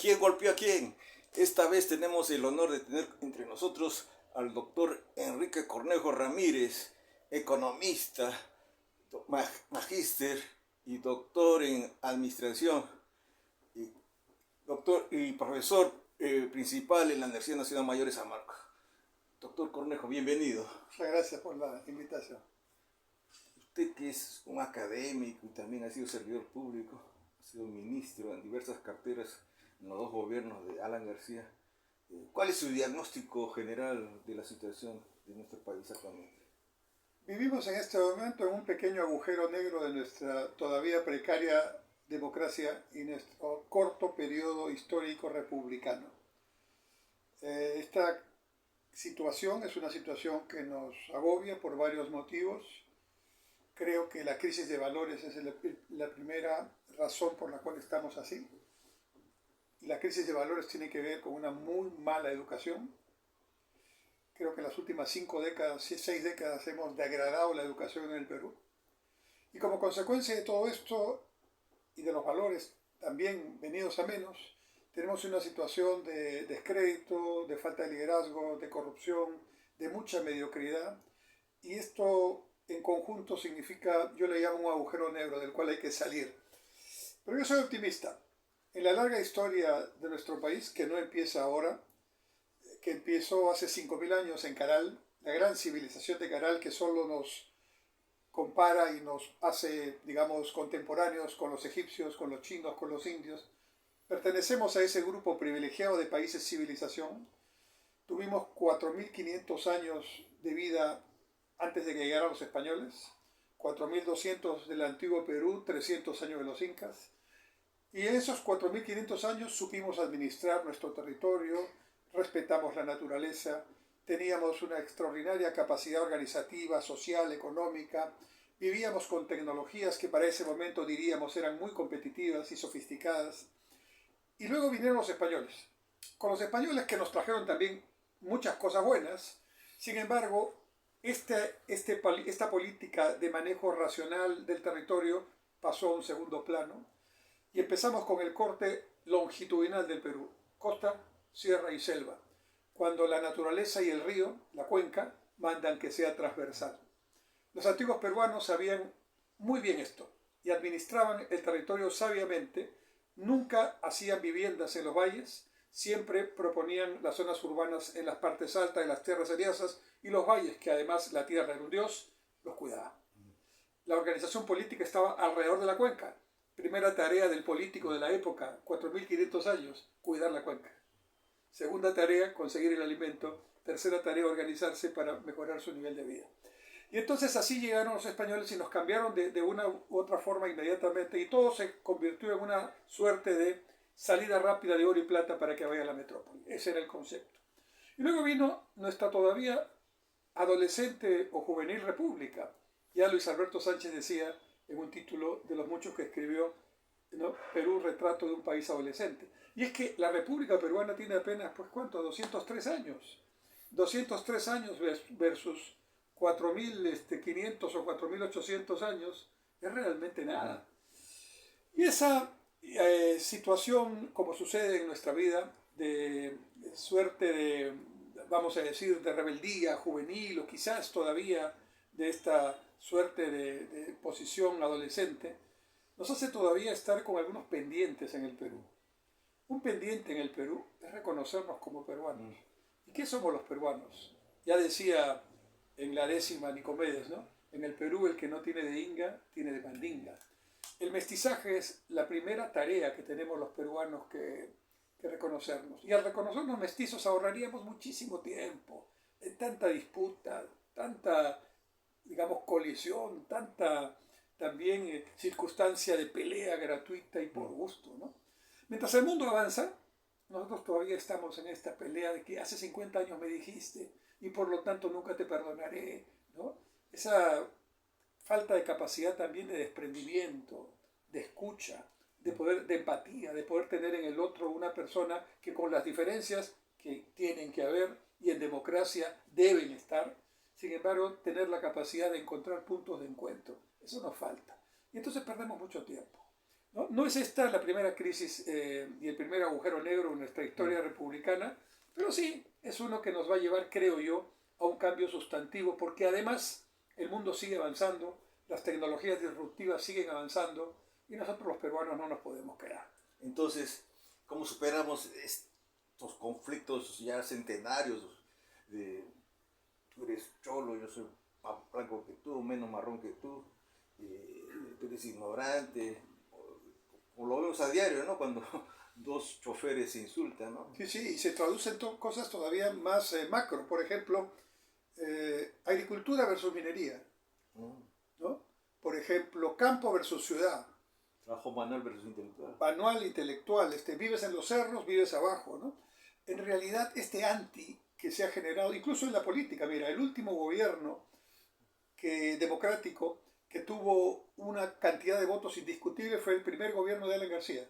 ¿Quién golpeó a quién? Esta vez tenemos el honor de tener entre nosotros al doctor Enrique Cornejo Ramírez, economista, magíster y doctor en administración, y, doctor y profesor principal en la Universidad Nacional Mayor de San Marcos. Doctor Cornejo, bienvenido. Muchas gracias por la invitación. Usted que es un académico y también ha sido servidor público, ha sido ministro en diversas carteras en los dos gobiernos de Alan García. ¿Cuál es su diagnóstico general de la situación de nuestro país actualmente? Vivimos en este momento en un pequeño agujero negro de nuestra todavía precaria democracia y nuestro corto periodo histórico republicano. Esta situación es una situación que nos agobia por varios motivos. Creo que la crisis de valores es la primera razón por la cual estamos así. Y la crisis de valores tiene que ver con una muy mala educación. Creo que en las últimas 6 décadas hemos degradado la educación en el Perú. Y como consecuencia de todo esto y de los valores también venidos a menos, tenemos una situación de descrédito, de falta de liderazgo, de corrupción, de mucha mediocridad. Y esto en conjunto significa, yo le llamo un agujero negro del cual hay que salir. Pero yo soy optimista. En la larga historia de nuestro país, que no empieza ahora, que empezó hace 5.000 años en Caral, la gran civilización de Caral que solo nos compara y nos hace, digamos, contemporáneos con los egipcios, con los chinos, con los indios. Pertenecemos a ese grupo privilegiado de países civilización. Tuvimos 4.500 años de vida antes de que llegaran los españoles, 4.200 del antiguo Perú, 300 años de los incas. Y en esos 4.500 años supimos administrar nuestro territorio, respetamos la naturaleza, teníamos una extraordinaria capacidad organizativa, social, económica, vivíamos con tecnologías que para ese momento diríamos eran muy competitivas y sofisticadas. Y luego vinieron los españoles, con los españoles que nos trajeron también muchas cosas buenas. Sin embargo, esta política de manejo racional del territorio pasó a un segundo plano y empezamos con el corte longitudinal del Perú, costa, sierra y selva, cuando la naturaleza y el río, la cuenca, mandan que sea transversal. Los antiguos peruanos sabían muy bien esto y administraban el territorio sabiamente, nunca hacían viviendas en los valles, siempre proponían las zonas urbanas en las partes altas de las tierras areosas y los valles, que además la tierra era un dios, los cuidaba. La organización política estaba alrededor de la cuenca. Primera tarea del político de la época, 4.500 años, cuidar la cuenca. Segunda tarea, conseguir el alimento. Tercera tarea, organizarse para mejorar su nivel de vida. Y entonces así llegaron los españoles y nos cambiaron de una u otra forma inmediatamente y todo se convirtió en una suerte de salida rápida de oro y plata para que vaya a la metrópoli. Ese era el concepto. Y luego vino nuestra todavía adolescente o juvenil república. Ya Luis Alberto Sánchez decía en un título de los muchos que escribió, ¿no?, Perú, retrato de un país adolescente. Y es que la República Peruana tiene apenas, pues, ¿cuánto? 203 años. 203 años versus 4.500 o 4.800 años es realmente nada. Y esa situación, como sucede en nuestra vida, de suerte de, vamos a decir, de rebeldía juvenil o quizás todavía de esta suerte de posición adolescente, nos hace todavía estar con algunos pendientes en el Perú. Un pendiente en el Perú es reconocernos como peruanos. ¿Y qué somos los peruanos? Ya decía en la 10ª Nicomedes, ¿no? En el Perú el que no tiene de inga, tiene de mandinga. El mestizaje es la primera tarea que tenemos los peruanos que reconocernos. Y al reconocernos mestizos ahorraríamos muchísimo tiempo, tanta disputa, tanta, digamos, colisión, tanta también circunstancia de pelea gratuita y por gusto, ¿no? Mientras el mundo avanza, nosotros todavía estamos en esta pelea de que hace 50 años me dijiste y por lo tanto nunca te perdonaré, ¿no? Esa falta de capacidad también de desprendimiento, de escucha, de empatía, de poder tener en el otro una persona que con las diferencias que tienen que haber y en democracia deben estar, sin embargo, tener la capacidad de encontrar puntos de encuentro. Eso nos falta. Y entonces perdemos mucho tiempo. ¿no? No es esta la primera crisis y el primer agujero negro en nuestra historia republicana, pero sí es uno que nos va a llevar, creo yo, a un cambio sustantivo, porque además el mundo sigue avanzando, las tecnologías disruptivas siguen avanzando y nosotros los peruanos no nos podemos quedar. Entonces, ¿cómo superamos estos conflictos ya centenarios de tú eres cholo, yo soy más blanco que tú, menos marrón que tú eres ignorante, o lo vemos a diario, ¿no? Cuando dos choferes se insultan, ¿no? Sí, sí, y se traducen cosas todavía más macro, por ejemplo, agricultura versus minería, ¿no? Por ejemplo, campo versus ciudad. Trabajo manual versus intelectual. Manual, intelectual, vives en los cerros, vives abajo, ¿no? En realidad, este anti que se ha generado, incluso en la política, mira, el último gobierno democrático que tuvo una cantidad de votos indiscutible fue el primer gobierno de Alan García.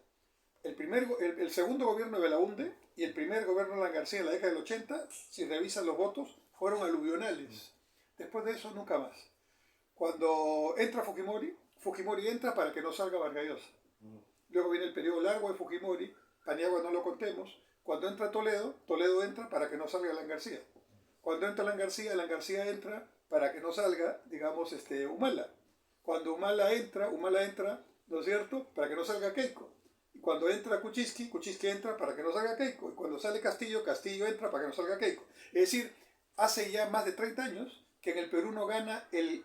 El segundo gobierno de Belaúnde y el primer gobierno de Alan García en la década del 80, si revisan los votos, fueron aluvionales. Después de eso, nunca más. Cuando entra Fujimori, Fujimori entra para que no salga Vargas Llosa. Luego viene el periodo largo de Fujimori, Paniagua no lo contemos. Cuando entra Toledo, Toledo entra para que no salga Alan García. Cuando entra Alan García entra para que no salga, digamos, Humala. Cuando Humala entra, ¿no es cierto?, para que no salga Keiko. Y cuando entra Kuczynski, Kuczynski entra para que no salga Keiko. Y cuando sale Castillo, Castillo entra para que no salga Keiko. Es decir, hace ya más de 30 años que en el Perú no gana el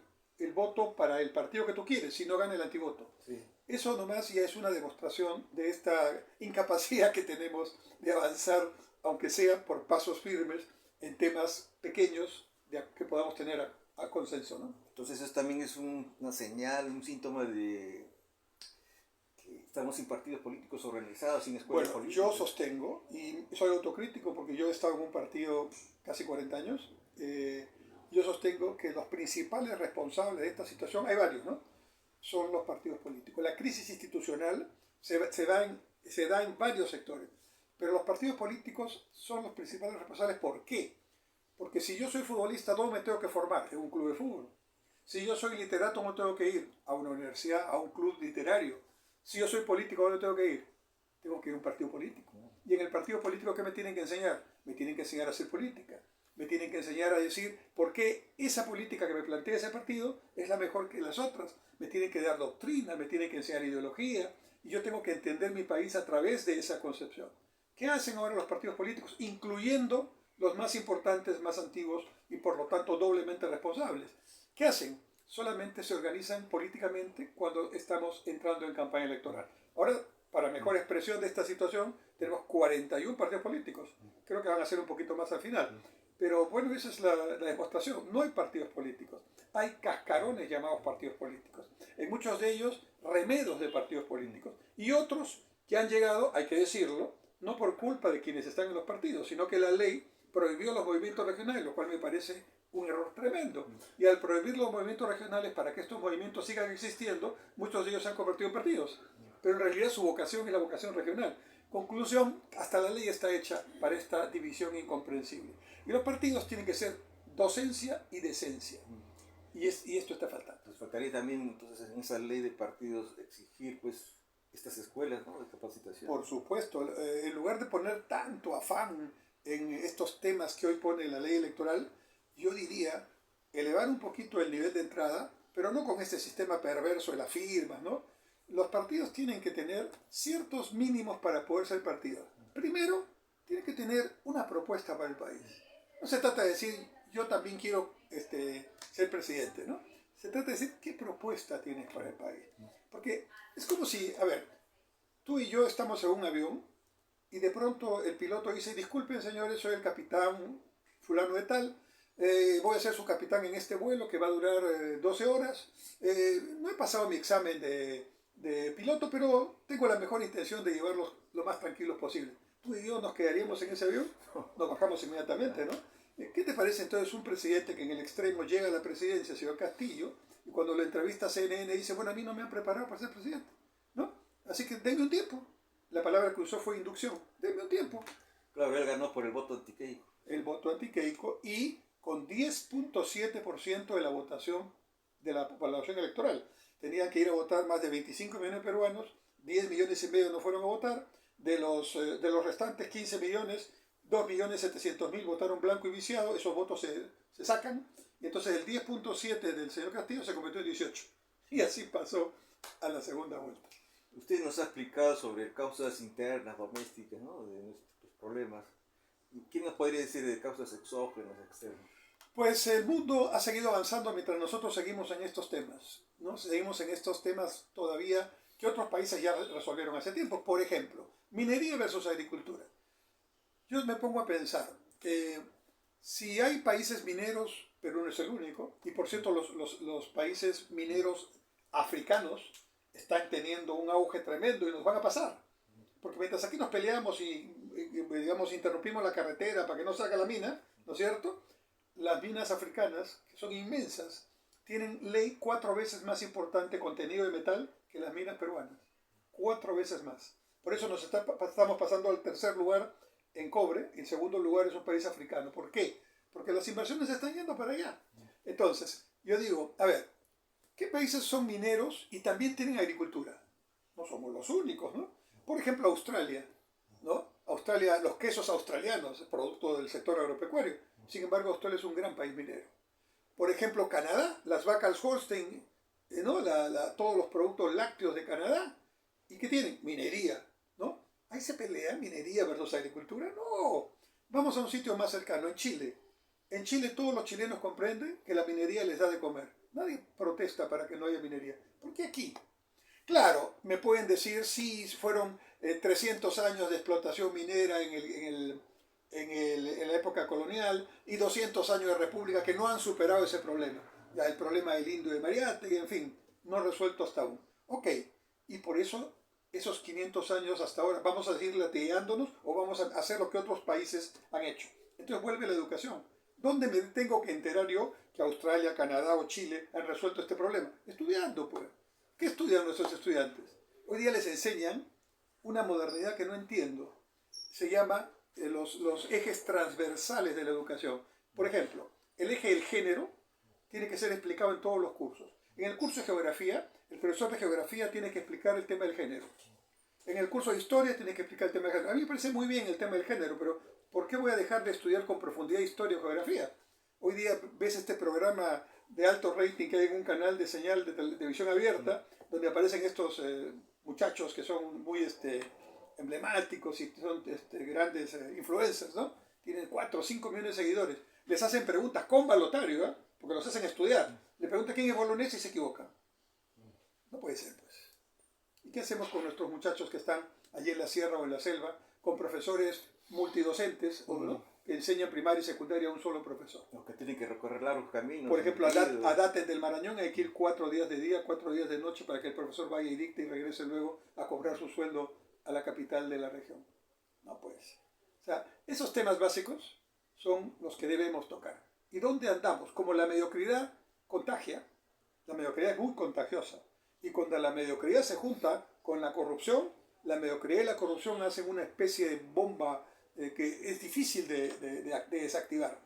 voto para el partido que tú quieres, sino gana el antivoto. Sí. Eso nomás ya es una demostración de esta incapacidad que tenemos de avanzar, aunque sea por pasos firmes, en temas pequeños que podamos tener a consenso, ¿no? Entonces eso también es una señal, un síntoma de que estamos sin partidos políticos organizados, sin escuelas políticas. Yo sostengo, y soy autocrítico porque yo he estado en un partido casi 40 años, yo sostengo que los principales responsables de esta situación, hay varios, ¿no?, son los partidos políticos. La crisis institucional se da en varios sectores, pero los partidos políticos son los principales responsables. ¿Por qué? Porque si yo soy futbolista, ¿dónde me tengo que formar? En un club de fútbol. Si yo soy literato, ¿dónde tengo que ir? A una universidad, a un club literario. Si yo soy político, ¿dónde tengo que ir? Tengo que ir a un partido político. Y en el partido político, ¿qué me tienen que enseñar? Me tienen que enseñar a hacer política. Me tienen que enseñar a decir por qué esa política que me plantea ese partido es la mejor que las otras. Me tienen que dar doctrina, me tienen que enseñar ideología, y yo tengo que entender mi país a través de esa concepción. ¿Qué hacen ahora los partidos políticos? Incluyendo los más importantes, más antiguos y por lo tanto doblemente responsables. ¿Qué hacen? Solamente se organizan políticamente cuando estamos entrando en campaña electoral. Ahora, para mejor expresión de esta situación, tenemos 41 partidos políticos. Creo que van a ser un poquito más al final. Pero bueno, esa es la demostración. No hay partidos políticos. Hay cascarones llamados partidos políticos. En muchos de ellos, remedos de partidos políticos. Y otros que han llegado, hay que decirlo, no por culpa de quienes están en los partidos, sino que la ley prohibió los movimientos regionales, lo cual me parece un error tremendo. Y al prohibir los movimientos regionales para que estos movimientos sigan existiendo, muchos de ellos se han convertido en partidos. Pero en realidad su vocación es la vocación regional. Conclusión, hasta la ley está hecha para esta división incomprensible. Y los partidos tienen que ser docencia y decencia. Y esto está faltando. Pues faltaría también, entonces, en esa ley de partidos exigir, pues, estas escuelas, ¿no?, de capacitación. Por supuesto, en lugar de poner tanto afán en estos temas que hoy pone la ley electoral, yo diría elevar un poquito el nivel de entrada, pero no con este sistema perverso de las firmas, ¿no? Los partidos tienen que tener ciertos mínimos para poder ser partidos. Primero, tienen que tener una propuesta para el país. No se trata de decir, yo también quiero ser presidente, ¿no? Se trata de decir, ¿qué propuesta tienes para el país? Porque es como si, a ver, tú y yo estamos en un avión y de pronto el piloto dice, disculpen señores, soy el capitán fulano de tal, voy a ser su capitán en este vuelo que va a durar 12 horas, no he pasado mi examen de piloto, pero tengo la mejor intención de llevarlos lo más tranquilos posible. Tú y yo nos quedaríamos en ese avión, nos bajamos inmediatamente, ¿no? ¿Qué te parece entonces un presidente que en el extremo llega a la presidencia, señor Castillo, y cuando lo entrevista a CNN dice, bueno, a mí no me han preparado para ser presidente, ¿no? Así que denme un tiempo. La palabra que usó fue inducción. Denme un tiempo. Claro, él ganó por el voto anti-Keiko. El voto anti-Keiko y con 10.7% de la votación de la población electoral. Tenían que ir a votar más de 25 millones de peruanos, 10 millones y medio no fueron a votar, de los restantes 15 millones, 2.700.000 votaron blanco y viciado, esos votos se sacan, y entonces el 10.7 del señor Castillo se convirtió en 18. Y así pasó a la segunda vuelta. Usted nos ha explicado sobre causas internas, domésticas, ¿no?, de nuestros problemas. ¿Qué nos podría decir de causas exógenas, externas? Pues el mundo ha seguido avanzando mientras nosotros seguimos en estos temas, ¿no? Seguimos en estos temas todavía que otros países ya resolvieron hace tiempo. Por ejemplo, minería versus agricultura. Yo me pongo a pensar que si hay países mineros, Perú no es el único, y por cierto los países mineros africanos están teniendo un auge tremendo y nos van a pasar. Porque mientras aquí nos peleamos y digamos, interrumpimos la carretera para que no salga la mina, ¿no es cierto? Las minas africanas, que son inmensas, tienen ley 4 veces más importante contenido de metal que las minas peruanas. 4 veces más. Por eso estamos pasando al tercer lugar en cobre, y en segundo lugar es un país africano. ¿Por qué? Porque las inversiones están yendo para allá. Entonces, yo digo, a ver, ¿qué países son mineros y también tienen agricultura? No somos los únicos, ¿no? Por ejemplo, Australia, ¿no? Australia, los quesos australianos, producto del sector agropecuario. Sin embargo, Australia es un gran país minero. Por ejemplo, Canadá, las vacas Holstein, ¿no? Todos los productos lácteos de Canadá. ¿Y qué tienen? Minería, ¿no? ¿Ahí se pelea minería versus agricultura? No. Vamos a un sitio más cercano, en Chile. En Chile todos los chilenos comprenden que la minería les da de comer. Nadie protesta para que no haya minería. ¿Por qué aquí? Claro, me pueden decir, sí, fueron 300 años de explotación minera en la época colonial y 200 años de república que no han superado ese problema. Ya el problema del indio de Mariátegui, en fin, no resuelto hasta aún. Ok, y por eso esos 500 años hasta ahora, ¿vamos a seguir latigueándonos o vamos a hacer lo que otros países han hecho? Entonces vuelve la educación. ¿Dónde me tengo que enterar yo que Australia, Canadá o Chile han resuelto este problema? Estudiando, pues. ¿Qué estudian nuestros estudiantes? Hoy día les enseñan una modernidad que no entiendo. Se llama los ejes transversales de la educación. Por ejemplo, el eje del género tiene que ser explicado en todos los cursos. En el curso de geografía, el profesor de geografía tiene que explicar el tema del género. En el curso de historia tiene que explicar el tema del género. A mí me parece muy bien el tema del género, pero ¿por qué voy a dejar de estudiar con profundidad historia o geografía? Hoy día ves este programa de alto rating que hay en un canal de señal de televisión abierta, donde aparecen estos muchachos que son muy emblemáticos y son grandes influencers, ¿no? Tienen 4 o 5 millones de seguidores. Les hacen preguntas con balotario, ¿eh? Porque los hacen estudiar. Le preguntan quién es Bolognesi y se equivocan. No puede ser, pues. ¿Y qué hacemos con nuestros muchachos que están allí en la sierra o en la selva, con profesores multidocentes, ¿no?, que enseñan primaria y secundaria a un solo profesor? Los que tienen que recorrer largos caminos. Por ejemplo, a Daten del Marañón hay que ir 4 días de día, 4 días de noche para que el profesor vaya y dicte y regrese luego a cobrar su sueldo a la capital de la región. No, pues. O sea, esos temas básicos son los que debemos tocar. ¿Y dónde andamos? Como la mediocridad contagia, la mediocridad es muy contagiosa. Y cuando la mediocridad se junta con la corrupción, la mediocridad y la corrupción hacen una especie de bomba que es difícil de desactivar.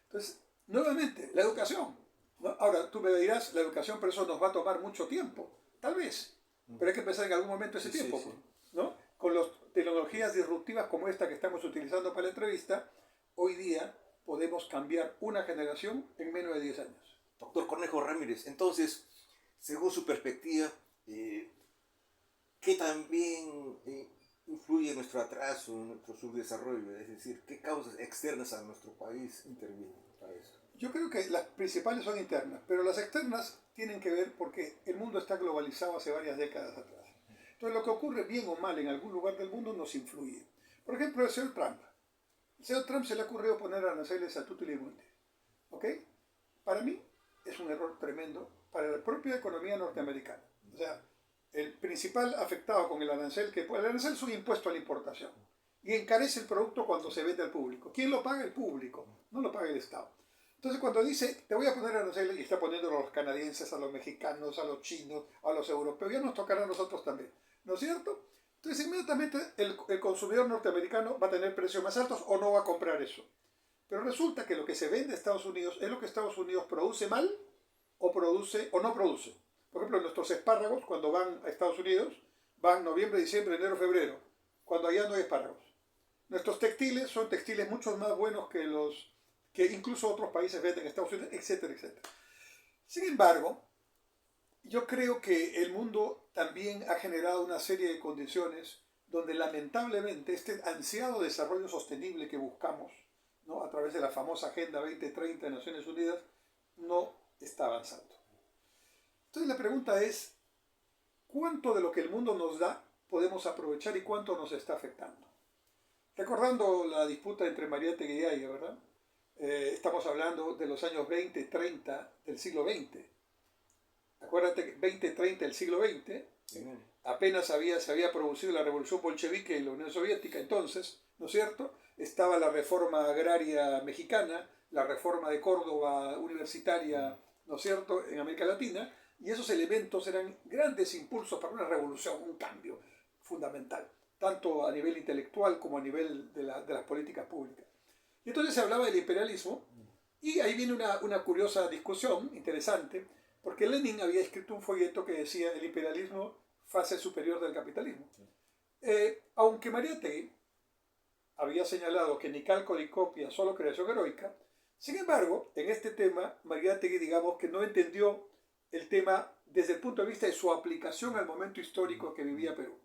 Entonces, nuevamente, la educación, ¿no? Ahora, tú me dirás, la educación, pero eso nos va a tomar mucho tiempo. Tal vez, pero hay que empezar en algún momento ese tiempo, sí. ¿no? Con las tecnologías disruptivas como esta que estamos utilizando para la entrevista, hoy día podemos cambiar una generación en menos de 10 años. Doctor Cornejo Ramírez, entonces, según su perspectiva, ¿qué también influye en nuestro atraso, en nuestro subdesarrollo? Es decir, ¿qué causas externas a nuestro país intervienen para eso? Yo creo que las principales son internas, pero las externas tienen que ver porque el mundo está globalizado hace varias décadas atrás. Entonces, lo que ocurre bien o mal en algún lugar del mundo nos influye. Por ejemplo, el señor Trump. El señor Trump se le ocurrió poner aranceles a tutti libremente. ¿Ok? Para mí es un error tremendo para la propia economía norteamericana. O sea, el principal afectado con el arancel es un impuesto a la importación y encarece el producto cuando se vende al público. ¿Quién lo paga? El público, no lo paga el Estado. Entonces, cuando dice, te voy a poner aranceles, y está poniendo a los canadienses, a los mexicanos, a los chinos, a los europeos, ya nos tocará a nosotros también, ¿no es cierto? Entonces, inmediatamente el consumidor norteamericano va a tener precios más altos o no va a comprar eso. Pero resulta que lo que se vende a Estados Unidos es lo que Estados Unidos produce mal o produce o no produce. Por ejemplo, nuestros espárragos, cuando van a Estados Unidos, van noviembre, diciembre, enero, febrero, cuando allá no hay espárragos. Nuestros textiles son textiles mucho más buenos que los que incluso otros países venden en Estados Unidos, etcétera, etcétera. Sin embargo, yo creo que el mundo también ha generado una serie de condiciones donde lamentablemente este ansiado desarrollo sostenible que buscamos, ¿no?, a través de la famosa Agenda 2030 de Naciones Unidas, no está avanzando. Entonces la pregunta es, ¿cuánto de lo que el mundo nos da podemos aprovechar y cuánto nos está afectando? Recordando la disputa entre Mariátegui y Haya, ¿verdad? Estamos hablando de los años 20, 30 del siglo XX. Acuérdate que 20, 30 del siglo XX, apenas se había producido la revolución bolchevique en la Unión Soviética entonces, ¿no es cierto? Estaba la reforma agraria mexicana, la reforma de Córdoba universitaria, ¿no es cierto?, en América Latina, y esos elementos eran grandes impulsos para una revolución, un cambio fundamental, tanto a nivel intelectual como a nivel de las políticas públicas. Y entonces se hablaba del imperialismo, y ahí viene una curiosa discusión interesante, porque Lenin había escrito un folleto que decía el imperialismo fase superior del capitalismo. Aunque Mariátegui había señalado que ni calco ni copia, solo creación heroica, sin embargo, en este tema, Mariátegui, digamos que no entendió el tema desde el punto de vista de su aplicación al momento histórico que vivía Perú.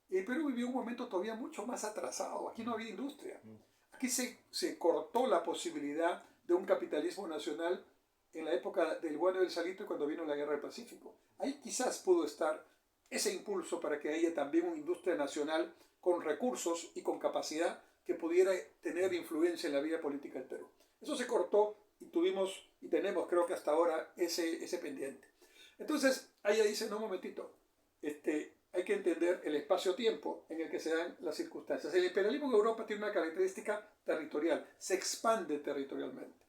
Y Perú vivió un momento todavía mucho más atrasado. Aquí no había industria. Aquí se cortó la posibilidad de un capitalismo nacional en la época del Guano y del Salito y cuando vino la Guerra del Pacífico. Ahí quizás pudo estar ese impulso para que haya también una industria nacional con recursos y con capacidad que pudiera tener influencia en la vida política del Perú. Eso se cortó y tuvimos y tenemos, creo que hasta ahora, ese pendiente. Entonces, ella dice, no, un momentito, hay que entender el espacio-tiempo en el que se dan las circunstancias. El imperialismo en Europa tiene una característica territorial, se expande territorialmente.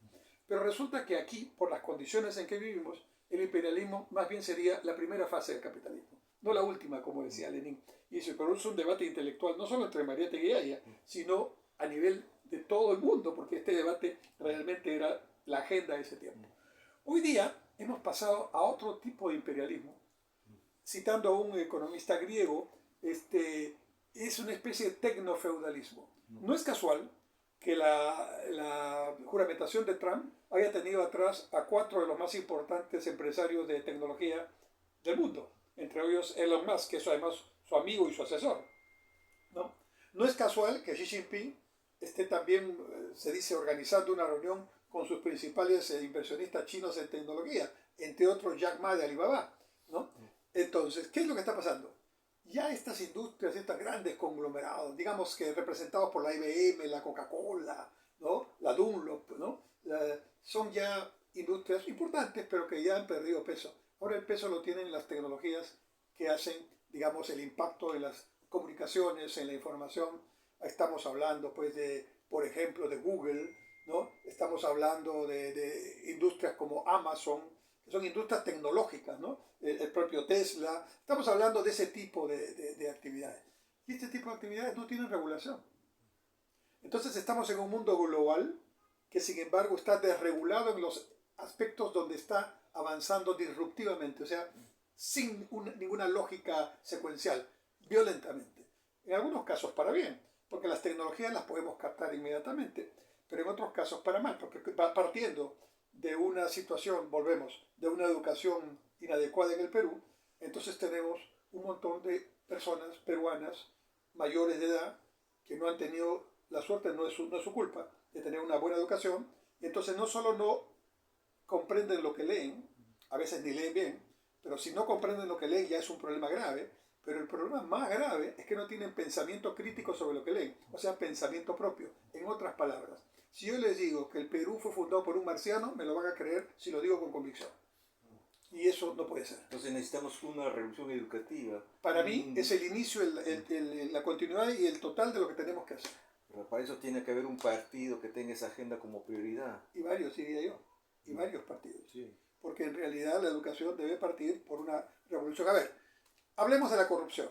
Pero resulta que aquí, por las condiciones en que vivimos, el imperialismo más bien sería la primera fase del capitalismo, no la última, como decía Lenin. Y se produce un debate intelectual, no solo entre Mariátegui y Haya, sino a nivel de todo el mundo, porque este debate realmente era la agenda de ese tiempo. Hoy día hemos pasado a otro tipo de imperialismo. Citando a un economista griego, es una especie de tecnofeudalismo. No es casual que la juramentación de Trump haya tenido atrás a 4 de los más importantes empresarios de tecnología del mundo, entre ellos Elon Musk, que es además su amigo y su asesor. No es casual que Xi Jinping esté también, se dice, organizando una reunión con sus principales inversionistas chinos en tecnología, entre otros Jack Ma de Alibaba, ¿no? Entonces, ¿qué es lo que está pasando? Ya estas industrias, estos grandes conglomerados, digamos que representados por la IBM, la Coca-Cola, ¿no?, la Dunlop, ¿no?, son ya industrias importantes, pero que ya han perdido peso. Ahora el peso lo tienen las tecnologías que hacen, digamos, el impacto en las comunicaciones, en la información. Estamos hablando, pues, por ejemplo, de Google, ¿no? Estamos hablando de industrias como Amazon, que son industrias tecnológicas, ¿no? El propio Tesla. Estamos hablando de ese tipo de actividades. Y este tipo de actividades no tienen regulación. Entonces estamos en un mundo global que, sin embargo, está desregulado en los aspectos donde está avanzando disruptivamente, o sea, sin ninguna lógica secuencial, violentamente. En algunos casos para bien, porque las tecnologías las podemos captar inmediatamente, pero en otros casos para mal, porque va partiendo de una situación, volvemos, de una educación inadecuada en el Perú. Entonces tenemos un montón de personas peruanas mayores de edad que no han tenido la suerte, no es su culpa, de tener una buena educación, y entonces no solo no comprenden lo que leen, a veces ni leen bien, pero si no comprenden lo que leen ya es un problema grave, pero el problema más grave es que no tienen pensamiento crítico sobre lo que leen, o sea, pensamiento propio. En otras palabras, si yo les digo que el Perú fue fundado por un marciano, me lo van a creer si lo digo con convicción. Y eso no puede ser. Entonces necesitamos una revolución educativa. Para mí es el inicio, la continuidad y el total de lo que tenemos que hacer. Pero para eso tiene que haber un partido que tenga esa agenda como prioridad. Y varios, diría yo. Y varios partidos. Sí. Porque en realidad la educación debe partir por una revolución. A ver, hablemos de la corrupción.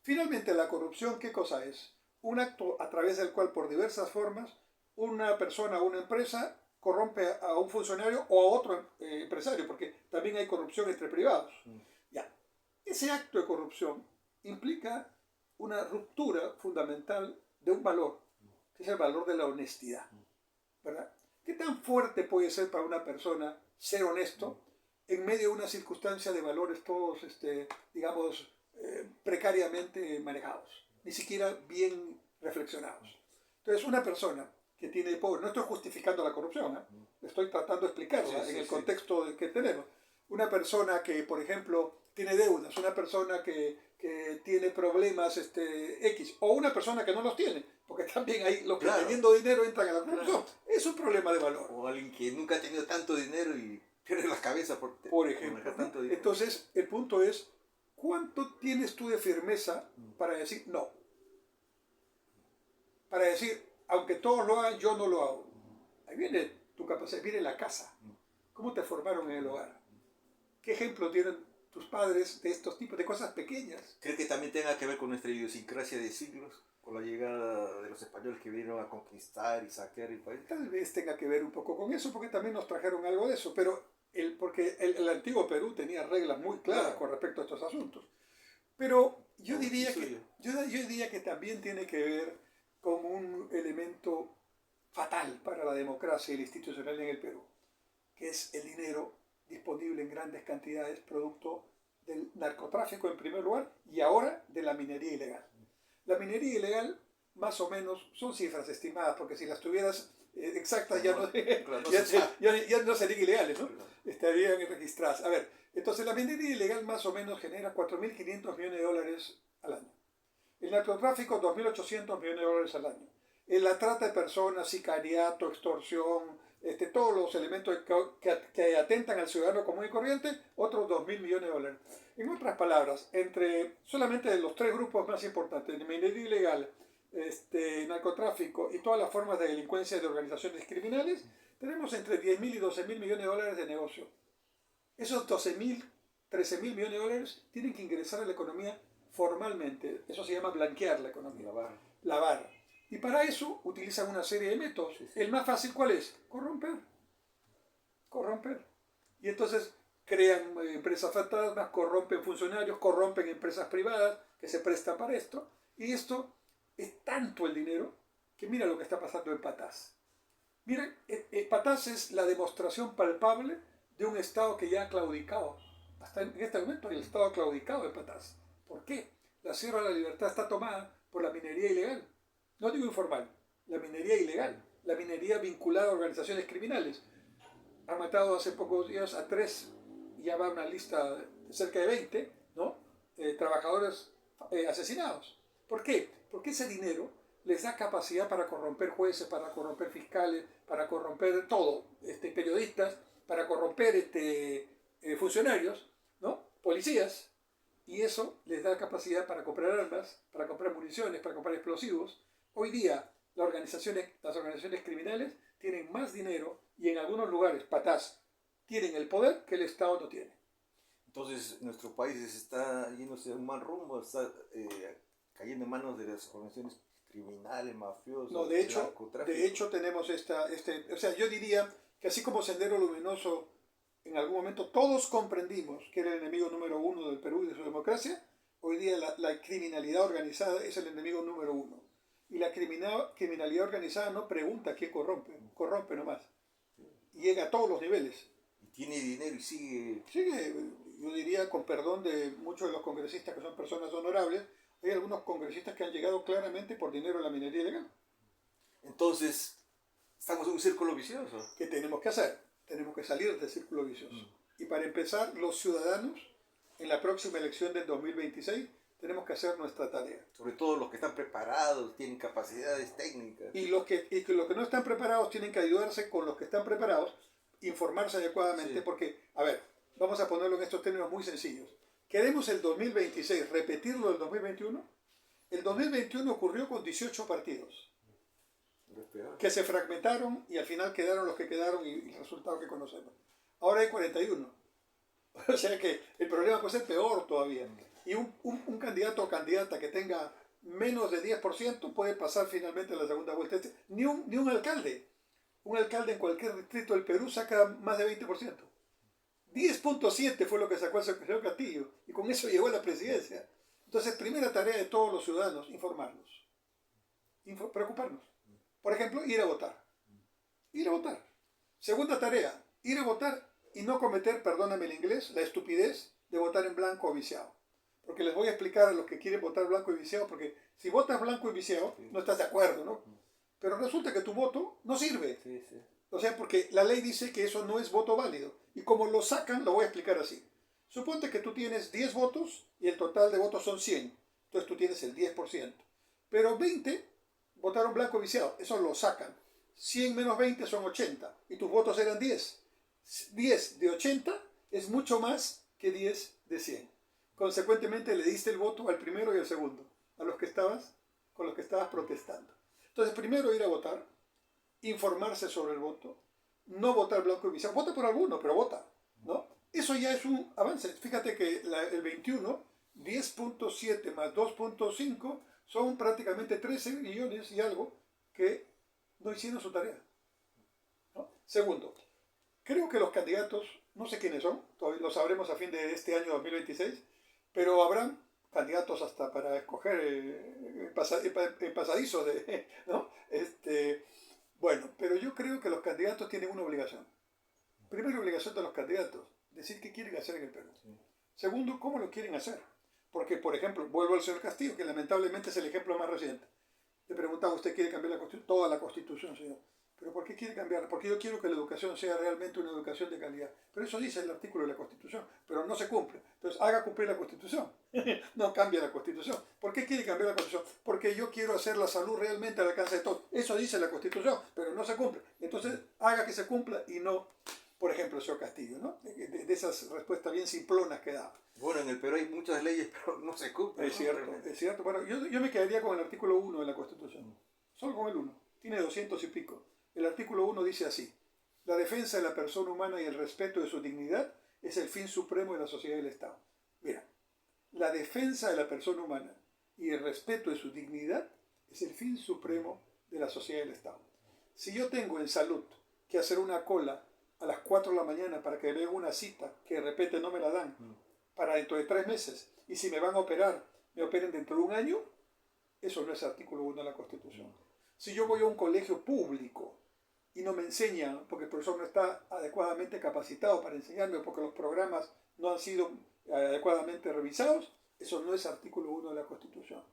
Finalmente, la corrupción, ¿qué cosa es? Un acto a través del cual, por diversas formas, una persona o una empresa corrompe a un funcionario o a otro empresario, porque también hay corrupción entre privados. Ya. Ese acto de corrupción implica una ruptura fundamental de un valor, que es el valor de la honestidad, ¿verdad? ¿Qué tan fuerte puede ser para una persona ser honesto en medio de una circunstancia de valores todos, digamos, precariamente manejados, ni siquiera bien reflexionados? Entonces, una persona que tiene poder, no estoy justificando la corrupción, estoy tratando de explicarla en el contexto que tenemos. Una persona que, por ejemplo, tiene deudas, una persona que tiene problemas X, o una persona que no los tiene, porque también hay los que teniendo dinero entran a la corrupción. Es un problema de valor. O alguien que nunca ha tenido tanto dinero y pierde la cabeza por ejemplo. Tanto dinero. Entonces, el punto es, ¿cuánto tienes tú de firmeza para decir no? Para decir, aunque todos lo hagan, yo no lo hago. Ahí viene tu capacidad, viene la casa. ¿Cómo te formaron en el hogar? ¿Qué ejemplo tienen tus padres de estos tipos de cosas pequeñas? ¿Cree que también tenga que ver con nuestra idiosincrasia de siglos? Con la llegada de los españoles que vinieron a conquistar y saquear el país. Tal vez tenga que ver un poco con eso, porque también nos trajeron algo de eso, pero porque el antiguo Perú tenía reglas muy claras con respecto a estos asuntos. Pero yo diría que también tiene que ver con un elemento fatal para la democracia y la institucional en el Perú, que es el dinero disponible en grandes cantidades, producto del narcotráfico en primer lugar y ahora de la minería ilegal. La minería ilegal, más o menos, son cifras estimadas, porque si las tuvieras exactas ya no serían ilegales, ¿no? Estarían registradas. A ver, entonces la minería ilegal más o menos genera 4.500 millones de dólares al año. El narcotráfico, 2.800 millones de dólares al año. La trata de personas, sicariato, extorsión, todos los elementos que atentan al ciudadano común y corriente, otros 2.000 millones de dólares. En otras palabras, solamente de los tres grupos más importantes, minería ilegal, narcotráfico y todas las formas de delincuencia de organizaciones criminales, tenemos entre 10.000 y 12.000 millones de dólares de negocio. Esos 12.000, 13.000 millones de dólares tienen que ingresar a la economía formalmente. Eso se llama blanquear la economía. Lavar. Y para eso utilizan una serie de métodos. El más fácil, ¿cuál es? Corromper. Y entonces crean empresas fantasmas, corrompen funcionarios, corrompen empresas privadas que se prestan para esto. Y esto es tanto el dinero que mira lo que está pasando en Patás. Mira, Patás es la demostración palpable de un Estado que ya ha claudicado. Hasta en este momento el Estado ha claudicado en Patás. ¿Por qué? La Sierra de la Libertad está tomada por la minería ilegal. No digo informal, la minería ilegal, la minería vinculada a organizaciones criminales. Han matado hace pocos días a 3, ya va una lista de cerca de 20, ¿no? Trabajadores asesinados. ¿Por qué? Porque ese dinero les da capacidad para corromper jueces, para corromper fiscales, para corromper todo, periodistas, para corromper funcionarios, ¿no? Policías. Y eso les da capacidad para comprar armas, para comprar municiones, para comprar explosivos. Hoy día las organizaciones criminales tienen más dinero y en algunos lugares, Patás, tienen el poder que el Estado no tiene. Entonces nuestro país está yéndose a un mal rumbo, está cayendo en manos de las organizaciones criminales, mafiosas. No, de hecho tenemos o sea, yo diría que así como Sendero Luminoso, en algún momento todos comprendimos que era el enemigo número 1 del Perú y de su democracia, hoy día la criminalidad organizada es el enemigo número 1. Y la criminalidad organizada no pregunta quién corrompe nomás. Y llega a todos los niveles. Y tiene dinero y sigue, yo diría, con perdón de muchos de los congresistas que son personas honorables, hay algunos congresistas que han llegado claramente por dinero a la minería ilegal. Entonces, estamos en un círculo vicioso. ¿Qué tenemos que hacer? Tenemos que salir del círculo vicioso. Y para empezar, los ciudadanos, en la próxima elección del 2026, tenemos que hacer nuestra tarea. Sobre todo los que están preparados, tienen capacidades técnicas. Y los que no están preparados tienen que ayudarse con los que están preparados, informarse adecuadamente, porque, a ver, vamos a ponerlo en estos términos muy sencillos. ¿Queremos el 2026 repetirlo del 2021? El 2021 ocurrió con 18 partidos que se fragmentaron y al final quedaron los que quedaron y el resultado que conocemos. Ahora hay 41. O sea que el problema puede ser peor todavía. Y un candidato o candidata que tenga menos de 10% puede pasar finalmente a la segunda vuelta. Ni un alcalde. Un alcalde en cualquier distrito del Perú saca más de 20%. 10.7 fue lo que sacó el señor Castillo. Y con eso llegó a la presidencia. Entonces, primera tarea de todos los ciudadanos, informarnos, preocuparnos. Por ejemplo, ir a votar. Ir a votar. Segunda tarea, ir a votar y no cometer, perdóname el inglés, la estupidez de votar en blanco o viciado. Porque les voy a explicar a los que quieren votar blanco y viciado, porque si votas blanco y viciado, no estás de acuerdo, ¿no? Pero resulta que tu voto no sirve. Sí, sí. O sea, porque la ley dice que eso no es voto válido. Y como lo sacan, lo voy a explicar así. Suponte que tú tienes 10 votos y el total de votos son 100. Entonces tú tienes el 10%. Pero 20 votaron blanco viciado. Eso lo sacan. 100 menos 20 son 80. Y tus votos eran 10. 10 de 80 es mucho más que 10 de 100. Consecuentemente le diste el voto al primero y al segundo. A los que estabas, con los que estabas protestando. Entonces primero ir a votar. Informarse sobre el voto. No votar blanco y viciado. Vota por alguno, pero vota, ¿no? Eso ya es un avance. Fíjate que el 21, 10.7 más 2.5 son prácticamente 13 millones y algo que no hicieron su tarea, ¿no? Segundo, creo que los candidatos, no sé quiénes son, todavía lo sabremos a fin de este año 2026, pero habrán candidatos hasta para escoger el pasadizo de, ¿no? Bueno, pero yo creo que los candidatos tienen una obligación. Primera obligación de los candidatos, decir qué quieren hacer en el Perú. Sí. Segundo, cómo lo quieren hacer. Porque, por ejemplo, vuelvo al señor Castillo, que lamentablemente es el ejemplo más reciente. Le preguntaba, ¿usted quiere cambiar la Constitución? Toda la Constitución, señor. ¿Pero por qué quiere cambiarla? Porque yo quiero que la educación sea realmente una educación de calidad. Pero eso dice el artículo de la Constitución, pero no se cumple. Entonces, haga cumplir la Constitución. No cambie la Constitución. ¿Por qué quiere cambiar la Constitución? Porque yo quiero hacer la salud realmente al alcance de todos. Eso dice la Constitución, pero no se cumple. Entonces, haga que se cumpla y no, por ejemplo, el señor Castillo, ¿no? De esas respuestas bien simplonas que da. Bueno, en el Perú hay muchas leyes, pero no se cumplen. Es cierto, es cierto. Bueno, yo me quedaría con el artículo 1 de la Constitución. Solo con el 1. Tiene 200 y pico. El artículo 1 dice así: la defensa de la persona humana y el respeto de su dignidad es el fin supremo de la sociedad y del Estado. Mira, la defensa de la persona humana y el respeto de su dignidad es el fin supremo de la sociedad y del Estado. Si yo tengo en salud que hacer una cola a las 4 de la mañana para que me den una cita, que de repente no me la dan, para dentro de 3 meses, y si me van a operar, me operen dentro de un año, eso no es artículo 1 de la Constitución. Si yo voy a un colegio público y no me enseñan, porque el profesor no está adecuadamente capacitado para enseñarme, porque los programas no han sido adecuadamente revisados, eso no es artículo 1 de la Constitución.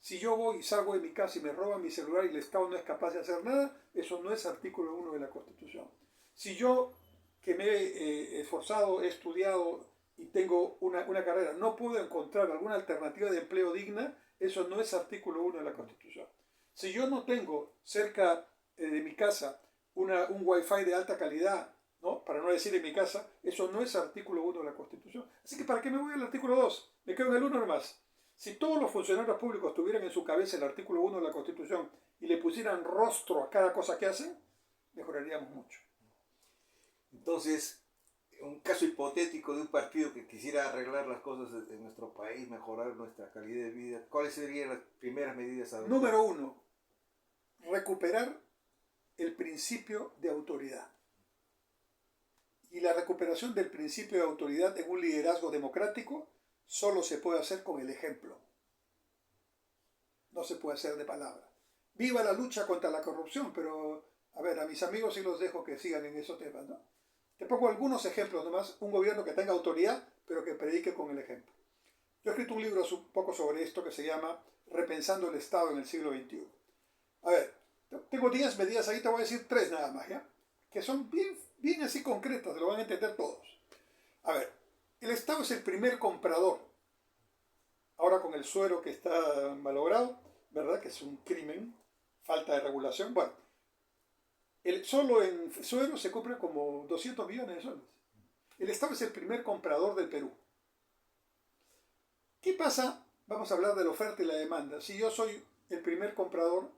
Si yo voy y salgo de mi casa y me roban mi celular y el Estado no es capaz de hacer nada, eso no es artículo 1 de la Constitución. Si yo, que me he esforzado, he estudiado y tengo una carrera, no puedo encontrar alguna alternativa de empleo digna, eso no es artículo 1 de la Constitución. Si yo no tengo cerca de mi casa un wifi de alta calidad, ¿no? Para no decir en mi casa, eso no es artículo 1 de la Constitución. Así que ¿para qué me voy al artículo 2? Me quedo en el 1 nomás. Si todos los funcionarios públicos tuvieran en su cabeza el artículo 1 de la Constitución y le pusieran rostro a cada cosa que hacen, mejoraríamos mucho. Entonces, un caso hipotético de un partido que quisiera arreglar las cosas en nuestro país, mejorar nuestra calidad de vida, ¿cuáles serían las primeras medidas a adoptar? Número 1, recuperar el principio de autoridad. Y la recuperación del principio de autoridad en un liderazgo democrático solo se puede hacer con el ejemplo. No se puede hacer de palabra. Viva la lucha contra la corrupción, pero a ver, a mis amigos sí los dejo que sigan en esos temas, ¿no? Te pongo algunos ejemplos nomás, un gobierno que tenga autoridad, pero que predique con el ejemplo. Yo he escrito un libro un poco sobre esto que se llama Repensando el Estado en el siglo XXI. A ver, tengo 10 medidas ahí, te voy a decir 3 nada más, ¿ya? Que son bien así concretas, lo van a entender todos. A ver, el Estado es el primer comprador. Ahora con el suero que está malogrado, ¿verdad? Que es un crimen, falta de regulación. Bueno, solo en suero se compra como 200 millones de soles. El Estado es el primer comprador del Perú. ¿Qué pasa? Vamos a hablar de la oferta y la demanda. Si yo soy el primer comprador,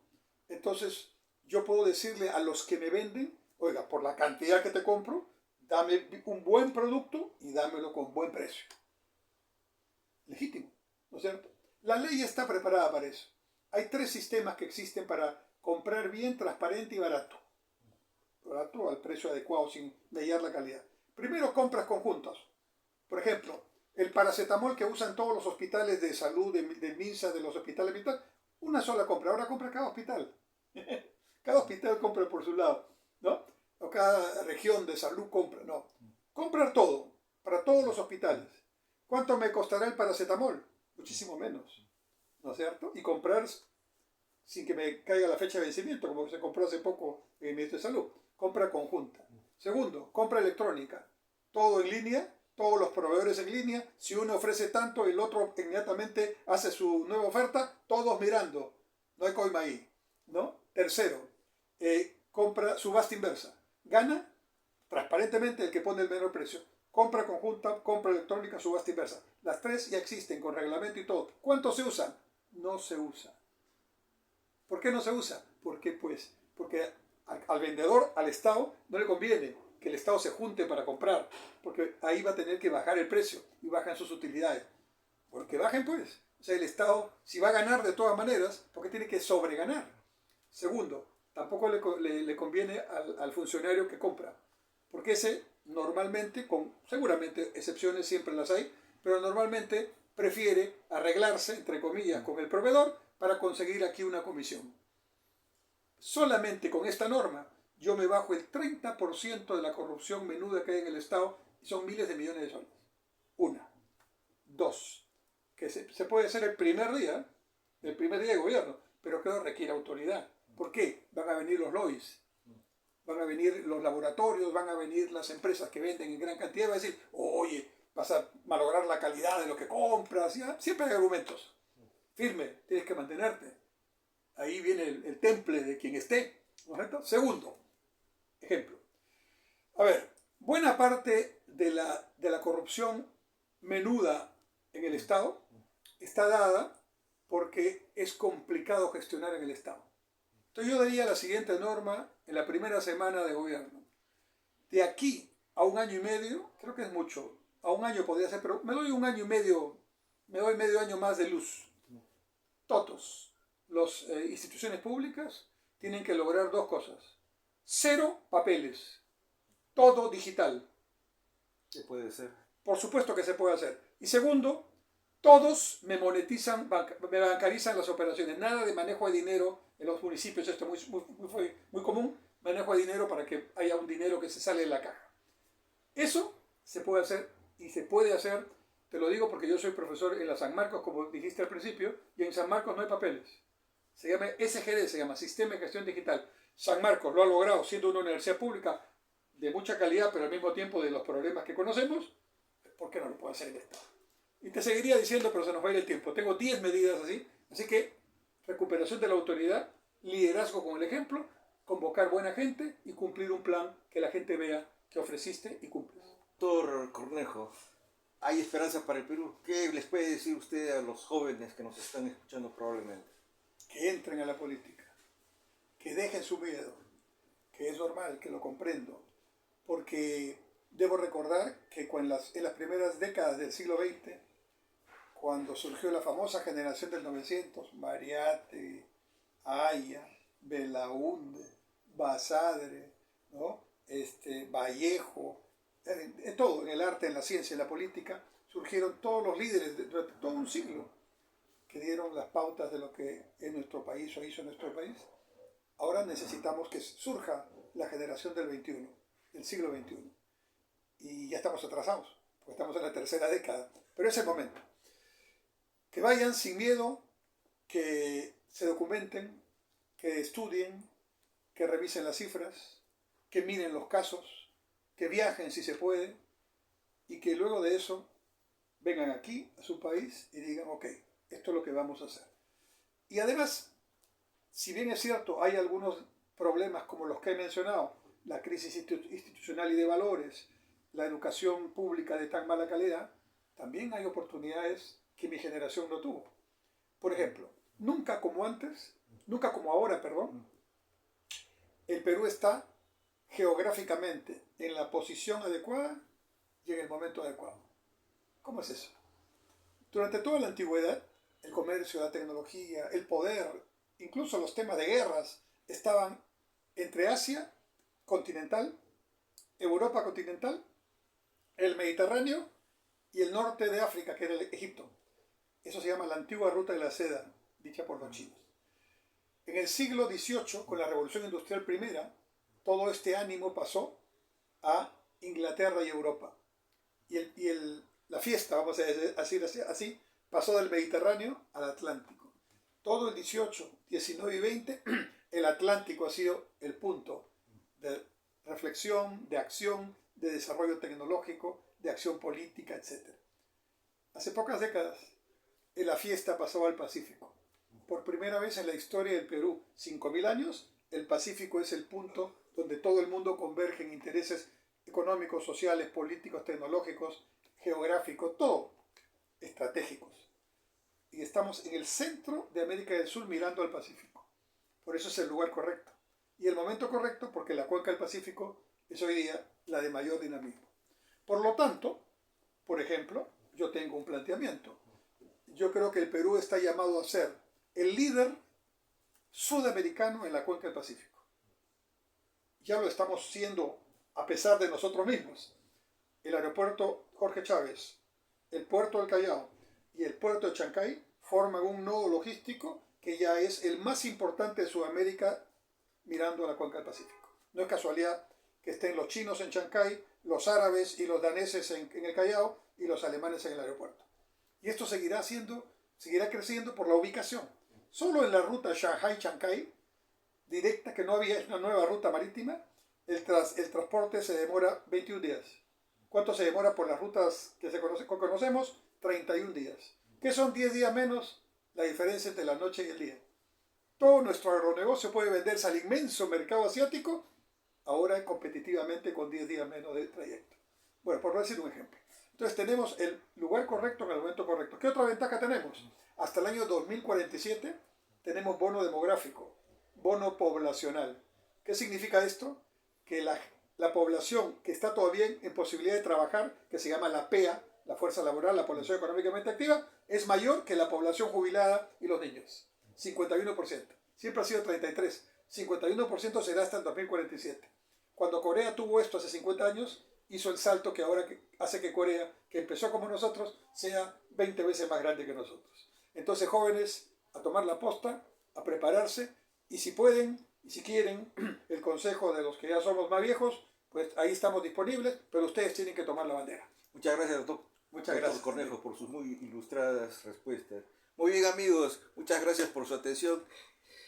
entonces yo puedo decirle a los que me venden, oiga, por la cantidad que te compro, dame un buen producto y dámelo con buen precio. Legítimo, ¿no es cierto? La ley está preparada para eso. Hay 3 sistemas que existen para comprar bien, transparente y barato. Barato al precio adecuado, sin mediar la calidad. Primero, compras conjuntas. Por ejemplo, El paracetamol que usan todos los hospitales de salud, de MINSA, de los hospitales militares, una sola compra. Ahora compra cada hospital. Cada hospital compra por su lado, ¿no? O cada región de salud compra, no. Comprar todo, para todos los hospitales. ¿Cuánto me costará el paracetamol? Muchísimo menos, ¿no es cierto? Y comprar sin que me caiga la fecha de vencimiento, como se compró hace poco en el Ministerio de Salud. Compra conjunta. Segundo, compra electrónica. Todo en línea, todos los proveedores en línea. Si uno ofrece tanto, el otro inmediatamente hace su nueva oferta, todos mirando. No hay coima ahí, ¿no? Tercero, compra subasta inversa. Gana transparentemente el que pone el menor precio. Compra conjunta, compra electrónica, subasta inversa. Las tres ya existen con reglamento y todo. ¿Cuánto se usan? No se usa. ¿Por qué no se usa? Porque al vendedor, al Estado, no le conviene que el Estado se junte para comprar, porque ahí va a tener que bajar el precio y bajan sus utilidades. Porque bajen pues. O sea, el Estado, si va a ganar de todas maneras, porque tiene que sobreganar. Segundo, tampoco le conviene al funcionario que compra, porque ese normalmente, con seguramente excepciones siempre las hay, pero normalmente prefiere arreglarse, entre comillas, con el proveedor para conseguir aquí una comisión. Solamente con esta norma yo me bajo el 30% de la corrupción menuda que hay en el Estado y son miles de millones de soles. Una. Dos. Que se puede hacer el primer día de gobierno, pero que requiere autoridad. ¿Por qué? Van a venir los lobbies, van a venir los laboratorios, van a venir las empresas que venden en gran cantidad y van a decir, oye, vas a malograr la calidad de lo que compras. ¿Ya? Siempre hay argumentos. Firme, tienes que mantenerte. Ahí viene el temple de quien esté, ¿no es cierto? Segundo, ejemplo. A ver, buena parte de la corrupción menuda en el Estado está dada porque es complicado gestionar en el Estado. Entonces yo daría la siguiente norma en la primera semana de gobierno. De aquí a 1 año y medio, creo que es mucho, a 1 año podría ser, pero me doy 1 año y medio, me doy medio año más de luz. Todos, las instituciones públicas tienen que lograr 2 cosas. 0 papeles, todo digital. ¿Qué puede ser? Por supuesto que se puede hacer. Y segundo, todos me monetizan, me bancarizan las operaciones. Nada de manejo de dinero en los municipios, esto es muy común, manejo de dinero para que haya un dinero que se sale de la caja. Eso se puede hacer y se puede hacer, te lo digo porque yo soy profesor en la San Marcos, como dijiste al principio, y en San Marcos no hay papeles. Se llama SGD, se llama Sistema de Gestión Digital. San Marcos lo ha logrado siendo una universidad pública de mucha calidad, pero al mismo tiempo de los problemas que conocemos. ¿Por qué no lo puede hacer el Estado? Y te seguiría diciendo, pero se nos va a ir el tiempo. Tengo 10 medidas así que recuperación de la autoridad, liderazgo con el ejemplo, convocar buena gente y cumplir un plan que la gente vea que ofreciste y cumples. Doctor Cornejo, ¿hay esperanza para el Perú? ¿Qué les puede decir usted a los jóvenes que nos están escuchando probablemente? Que entren a la política, que dejen su miedo, que es normal, que lo comprendo, porque debo recordar que en las primeras décadas del siglo XX, cuando surgió la famosa generación del 900, Mariátegui, Haya, Belaúnde, Basadre, ¿no? Vallejo, en todo, en el arte, en la ciencia, en la política, surgieron todos los líderes durante todo un siglo que dieron las pautas de lo que en nuestro país o hizo nuestro país. Ahora necesitamos que surja la generación del siglo XXI. Y ya estamos atrasados, porque estamos en la tercera década, pero es el momento. Que vayan sin miedo, que se documenten, que estudien, que revisen las cifras, que miren los casos, que viajen si se puede, y que luego de eso vengan aquí a su país y digan, ok, esto es lo que vamos a hacer. Y además, si bien es cierto, hay algunos problemas como los que he mencionado, la crisis institucional y de valores, la educación pública de tan mala calidad, también hay oportunidades que mi generación no tuvo. Por ejemplo, nunca como ahora, el Perú está geográficamente en la posición adecuada y en el momento adecuado. ¿Cómo es eso? Durante toda la antigüedad, el comercio, la tecnología, el poder, incluso los temas de guerras, estaban entre Asia continental, Europa continental, el Mediterráneo y el norte de África, que era Egipto. Eso se llama la antigua ruta de la seda, dicha por los chinos. En el siglo XVIII, con la Revolución Industrial Primera, todo este ánimo pasó a Inglaterra y Europa. La fiesta, vamos a decir así, pasó del Mediterráneo al Atlántico. Todo el 18, 19 y 20, el Atlántico ha sido el punto de reflexión, de acción, de desarrollo tecnológico, de acción política, etc. Hace pocas décadas, la fiesta pasó al Pacífico. Por primera vez en la historia del Perú, 5.000 años, el Pacífico es el punto donde todo el mundo converge en intereses económicos, sociales, políticos, tecnológicos, geográficos, todo, estratégicos. Y estamos en el centro de América del Sur mirando al Pacífico. Por eso es el lugar correcto. Y el momento correcto porque la cuenca del Pacífico es hoy día la de mayor dinamismo. Por lo tanto, por ejemplo, yo tengo un planteamiento. Yo creo que el Perú está llamado a ser el líder sudamericano en la cuenca del Pacífico. Ya lo estamos siendo a pesar de nosotros mismos. El aeropuerto Jorge Chávez, el puerto del Callao y el puerto de Chancay forman un nodo logístico que ya es el más importante de Sudamérica mirando a la cuenca del Pacífico. No es casualidad que estén los chinos en Chancay, los árabes y los daneses en el Callao y los alemanes en el aeropuerto. Y esto seguirá creciendo por la ubicación. Solo en la ruta Shanghai-Chancay, directa, que no había una nueva ruta marítima, el transporte se demora 21 días. ¿Cuánto se demora por las rutas que conocemos? 31 días. ¿Qué son 10 días menos? La diferencia entre la noche y el día. Todo nuestro agronegocio puede venderse al inmenso mercado asiático, ahora competitivamente con 10 días menos de trayecto. Bueno, por decir un ejemplo. Entonces tenemos el lugar correcto en el momento correcto. ¿Qué otra ventaja tenemos? Hasta el año 2047 tenemos bono demográfico, bono poblacional. ¿Qué significa esto? Que la población que está todavía en posibilidad de trabajar, que se llama la PEA, la fuerza laboral, la población económicamente activa, es mayor que la población jubilada y los niños. 51%. Siempre ha sido 33%. 51% será hasta el 2047. Cuando Corea tuvo esto hace 50 años, hizo el salto que ahora hace que Corea, que empezó como nosotros, sea 20 veces más grande que nosotros. Entonces, jóvenes, a tomar la posta, a prepararse, y si pueden, y si quieren, el consejo de los que ya somos más viejos, pues ahí estamos disponibles, pero ustedes tienen que tomar la bandera. Muchas gracias, doctor. Muchas gracias, Cornejo, por sus muy ilustradas respuestas. Muy bien, amigos, muchas gracias por su atención.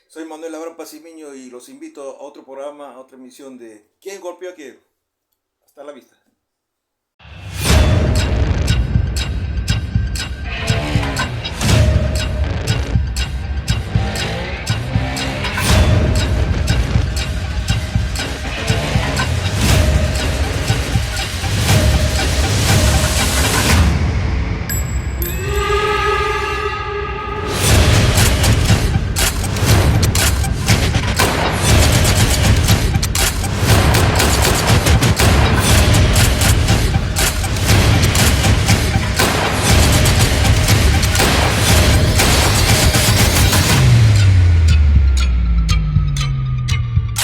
Soy Manuel Abraham Pacimiño y los invito a otro programa, a otra emisión de ¿Quién golpeó a quién? Hasta la vista.